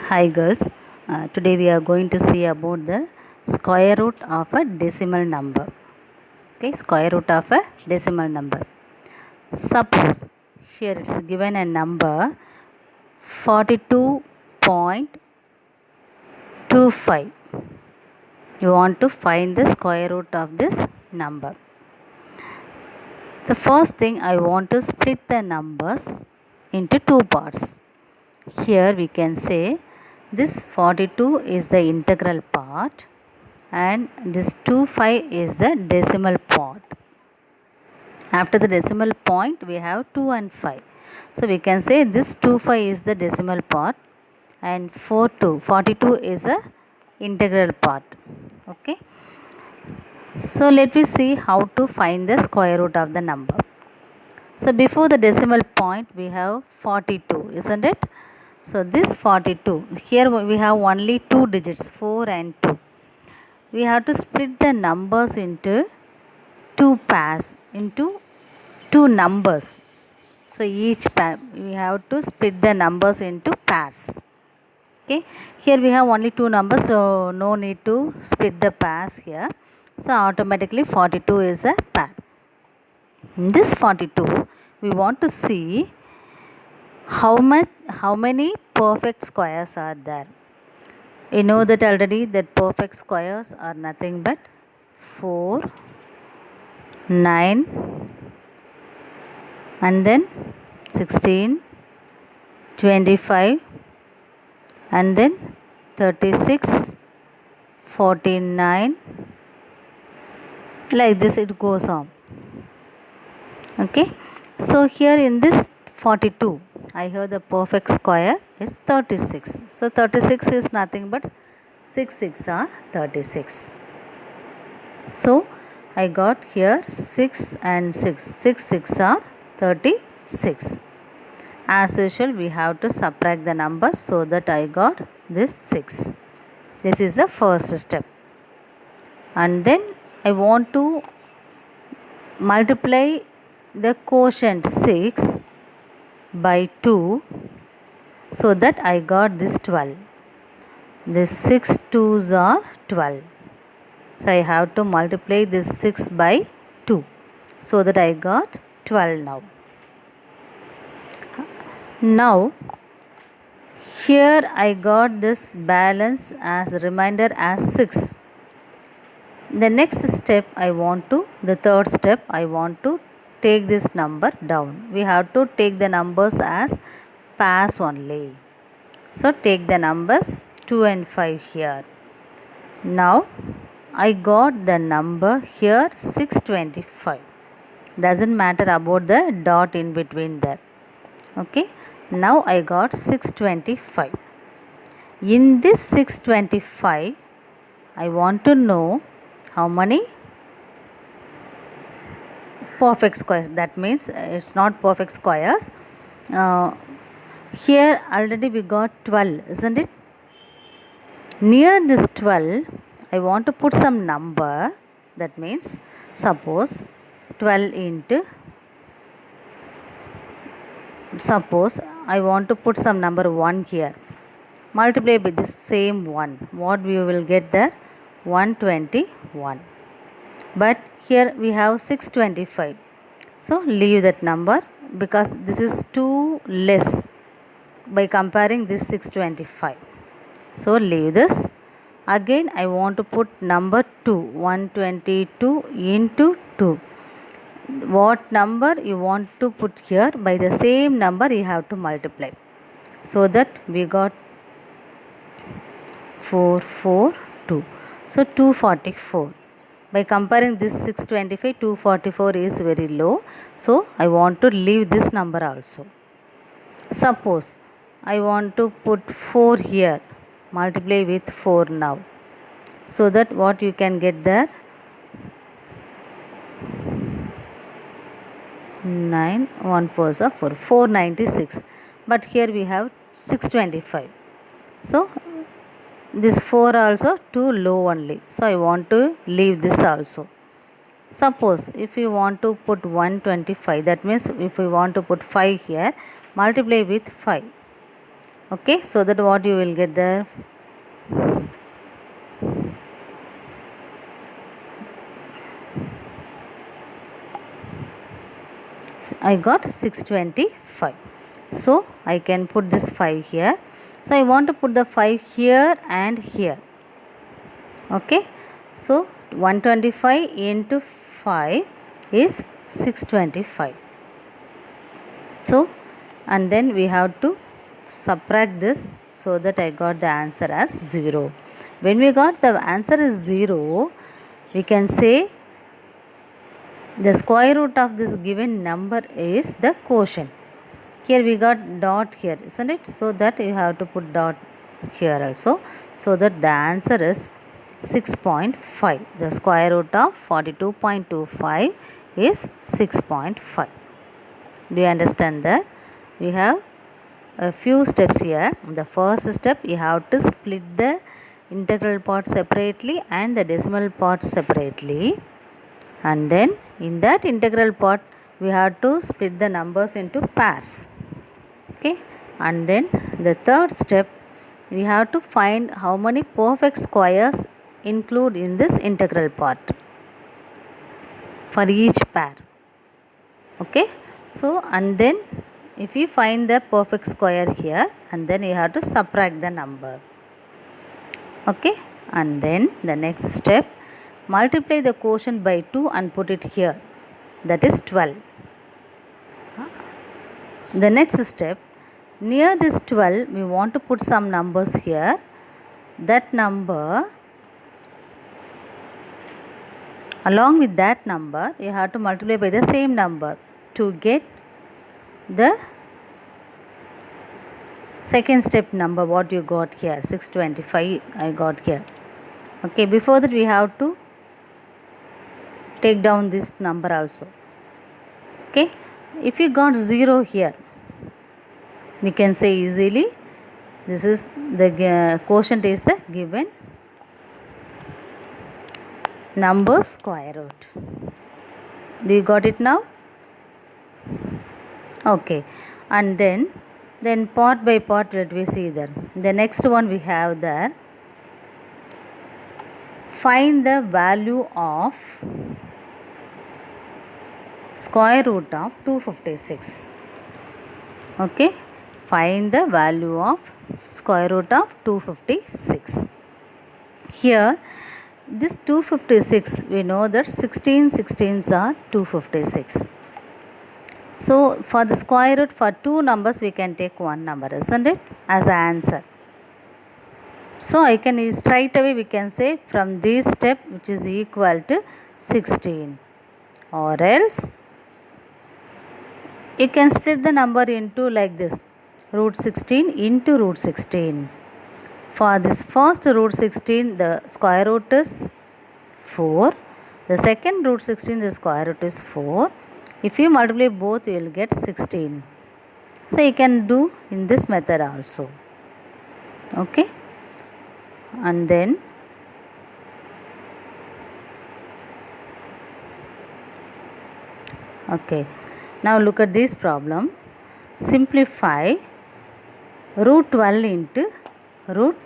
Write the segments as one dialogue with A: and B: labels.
A: Hi girls, today we are going to see about the square root of a decimal number. Okay, square root of a decimal number. Suppose here it's given a number 42.25. You want to find the square root of this number. The first thing I want to split the numbers into two parts. Here we can say this 42 is the integral part and this 25 is the decimal part. After the decimal point we have 2 and 5. So we can say this 25 is the decimal part and 42 is the integral part. Okay. So let me see how to find the square root of the number. So before the decimal point we have 42, isn't it? So this 42, here we have only two digits, 4 and 2. We have to split the numbers into two pairs, into two numbers. So each pair, we have to split the numbers into pairs. Okay, here we have only two numbers, so no need to split the pairs here. So automatically 42 is a pair. In this 42, we want to see how many perfect squares are there. We know that already that perfect squares are nothing but 4, 9 and then 16, 25 and then 36, 49, like this it goes on. Okay, so here in this 42 I have the perfect square is 36. So 36 is nothing but 6 6 are 36. So I got here 6 and 6. 6 6 are 36. As usual we have to subtract the numbers so that I got this 6. This is the first step. And then I want to multiply the quotient 6 by 2 so that I got this 12. This 6 2s are 12. So I have to multiply this 6 by 2 so that I got 12 now. Now here I got this balance as remainder as 6. The next step the third step I want to take this number down. We have to take the numbers as pairs only. So take the numbers 2 and 5 here. Now I got the number here 625. Doesn't matter about the dot in between there. Okay. Now I got 625. In this 625 I want to know how many perfect squares. That means it's not perfect squares. Here already we got 12, isn't it? Near this 12 I want to put some number. That means suppose 12 into, suppose I want to put some number 1 here. Multiply with the same 1. What we will get there? 121. But here we have 625. So leave that number because this is too less by comparing this 625. So leave this. Again I want to put number 2. 122 into 2. What number you want to put here, by the same number you have to multiply. So that we got 442. So 244. By comparing this 625, 244 is very low. So I want to leave this number also. Suppose I want to put 4 here. Multiply with 4 now. So that what you can get there? 9, 1 4s are 4. 496. But here we have 625. So this 4 also too low only. So I want to leave this also. Suppose if you want to put 125, that means if we want to put 5 here, multiply with 5. Okay, so that what you will get there? I got 625. So I can put this 5 here. So I want to put the 5 here and here. Okay, so 125 into 5 is 625. So, and then we have to subtract this, so that I got the answer as 0. When we got the answer is 0, we can say the square root of this given number is the quotient. Here we got dot here, isn't it? So that you have to put dot here also, so that the answer is 6.5. The square root of 42.25 is 6.5. Do you understand that? We have a few steps here. The first step, you have to split the integral part separately and the decimal part separately, and then in that integral part we have to split the numbers into pairs. Okay, and then the third step, we have to find how many perfect squares include in this integral part for each pair. Okay, so and then if you find the perfect square here, and then you have to subtract the number. Okay, and then the next step, multiply the quotient by 2 and put it here, that is 12. The next step, near this 12 we want to put some numbers here. That number, along with that number, you have to multiply by the same number to get the second step number. What you got here, 625 I got here. Okay, before that we have to take down this number also. Okay, if you got 0 here, we can say easily this is the quotient is the given number square root. Do you got it now? Okay, and then part by part let we see there. The next one we have there, find the value of square root of 256. Okay, find the value of square root of 256. Here this 256, we know that 16 16s are 256. So for the square root for two numbers we can take one number, isn't it, as an answer. So I can straight away we can say from this step, which is equal to 16, or else you can split the number into like this, root 16 into root 16. For this first root 16, the square root is 4. The second root 16, the square root is 4. If you multiply both, you will get 16. So you can do in this method also. Okay. And then okay. Now look at this problem. Simplify root 12 into root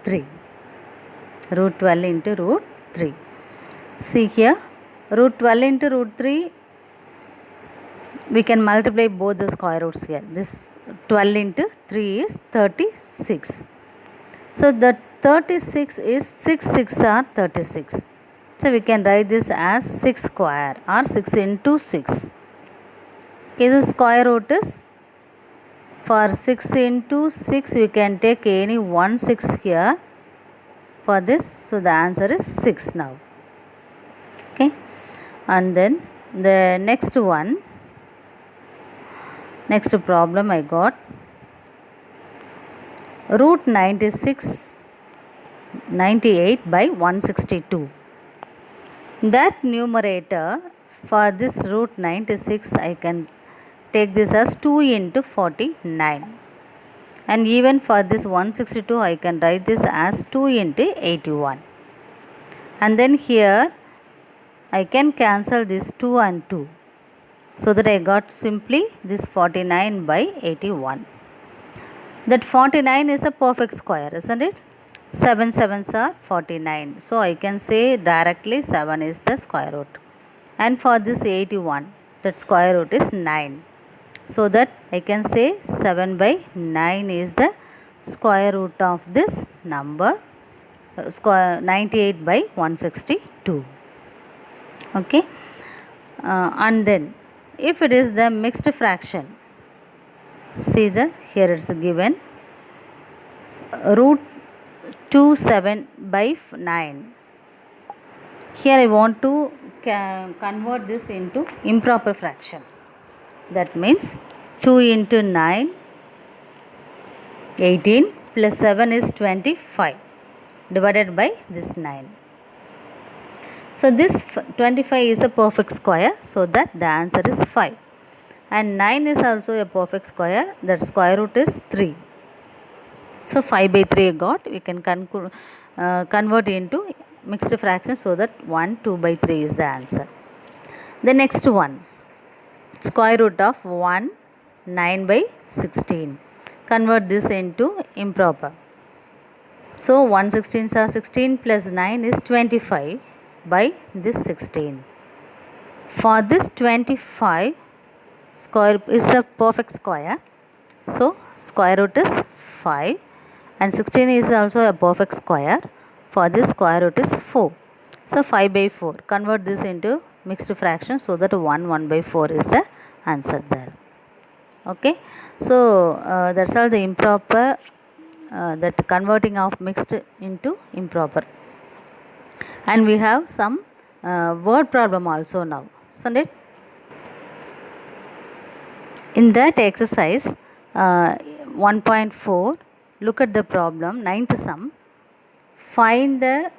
A: 3. Root 12 into root 3. See here, root 12 into root 3, we can multiply both the square roots here. This 12 into 3 is 36. So the 36 is 6 6 are 36. So we can write this as 6 square or 6 into 6. Okay, the square root is, for 6 into 6 we can take any one 6 here for this. So the answer is 6 now. Okay, and then the next one, next problem I got root 98 by 162. That numerator for this root 96 I can take this as 2 into 49, and even for this 162 I can write this as 2 into 81, and then here I can cancel this 2 and 2, so that I got simply this 49 by 81. That 49 is a perfect square, isn't it? 7 sevens are 49. So I can say directly 7 is the square root. And for this 81, that square root is 9. So that I can say 7 by 9 is the square root of this number, square 98 by 162. Okay. And then if it is the mixed fraction, see the here it's given root 27 by 9. Here I want to convert this into improper fraction. That means 2 into 9, 18 plus 7 is 25 divided by this 9. So this 25 is a perfect square, so that the answer is 5. And 9 is also a perfect square, that square root is 3. So 5 by 3 got, we can convert into mixed fraction, so that 1, 2 by 3 is the answer. The next one, square root of 1, 9 by 16. Convert this into improper. So 1 16s are 16 plus 9 is 25 by this 16. For this 25, square is a perfect square. So square root is 5 and 16 is also a perfect square. For this square root is 4. So 5 by 4. Convert this into mixed fraction, so that 1 by 4 is the answer there. Okay. So that's all the improper, that converting of mixed into improper. And we have some word problem also now, isn't it? In that exercise 1.4, look at the problem, 9th sum. Find the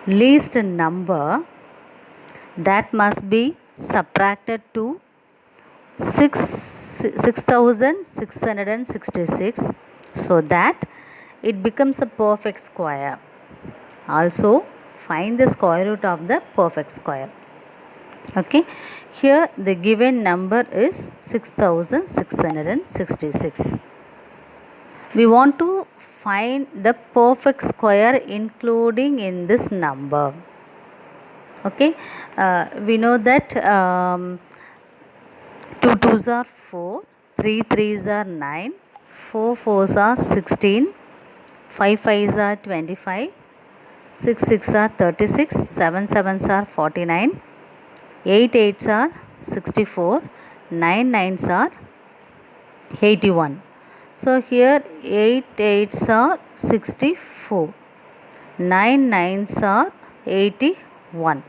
A: least number that must be subtracted to 6666 so that it becomes a perfect square. Also find the square root of the perfect square. Okay, here the given number is 6666. We want to find the perfect square including in this number. Okay, we know that 2 2s are 4, 3 3s are 9, 4 4s are 16, 5 5s are 25, 6 6 are 36, 7 7s are 49, 8 8s are 64, 9 9s are 81. So here 8 8s are 64, 9 9s are 81.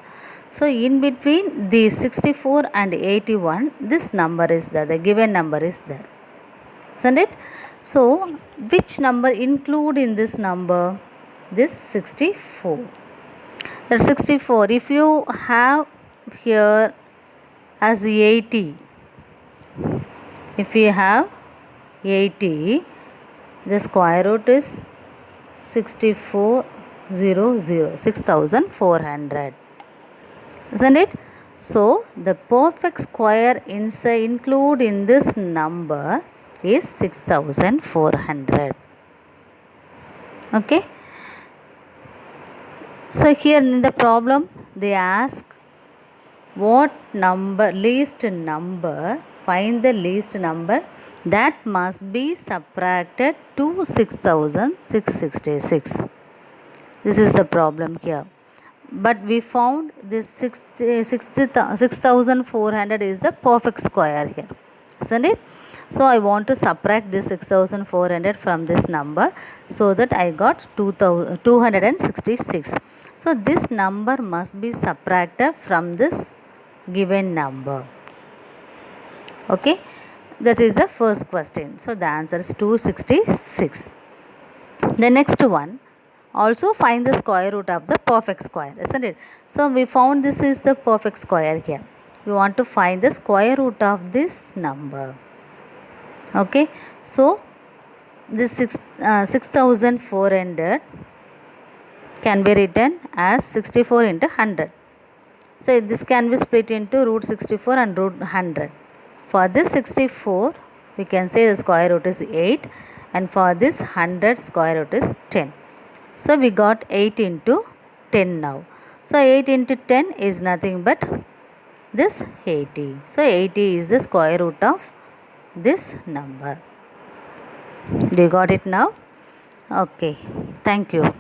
A: So in between these 64 and 81, this number is there, the given number is there, isn't it? So which number include in this number? This 64. That 64, if you have here as 80, if you have 80, the square root is 6400, 6400, isn't it? So the perfect square include in this number is 6400. Okay. So here in the problem they ask what number, least number, find the least number that must be subtracted to 6666. This is the problem here. But we found this 6400 is the perfect square here, isn't it? So I want to subtract this 6400 from this number, so that I got 266. So this number must be subtracted from this given number. Okay, that is the first question. So the answer is 266. The next one, also find the square root of the perfect square, isn't it? So we found this is the perfect square here. We want to find the square root of this number. Okay, so this 6400 can be written as 64 into 100. So this can be split into root 64 and root 100. For this 64, we can say the square root is 8, and for this 100 square root is 10. So we got 8 into 10 now. So 8 into 10 is nothing but this 80. So 80 is the square root of this number. Do you got it now? Okay, thank you.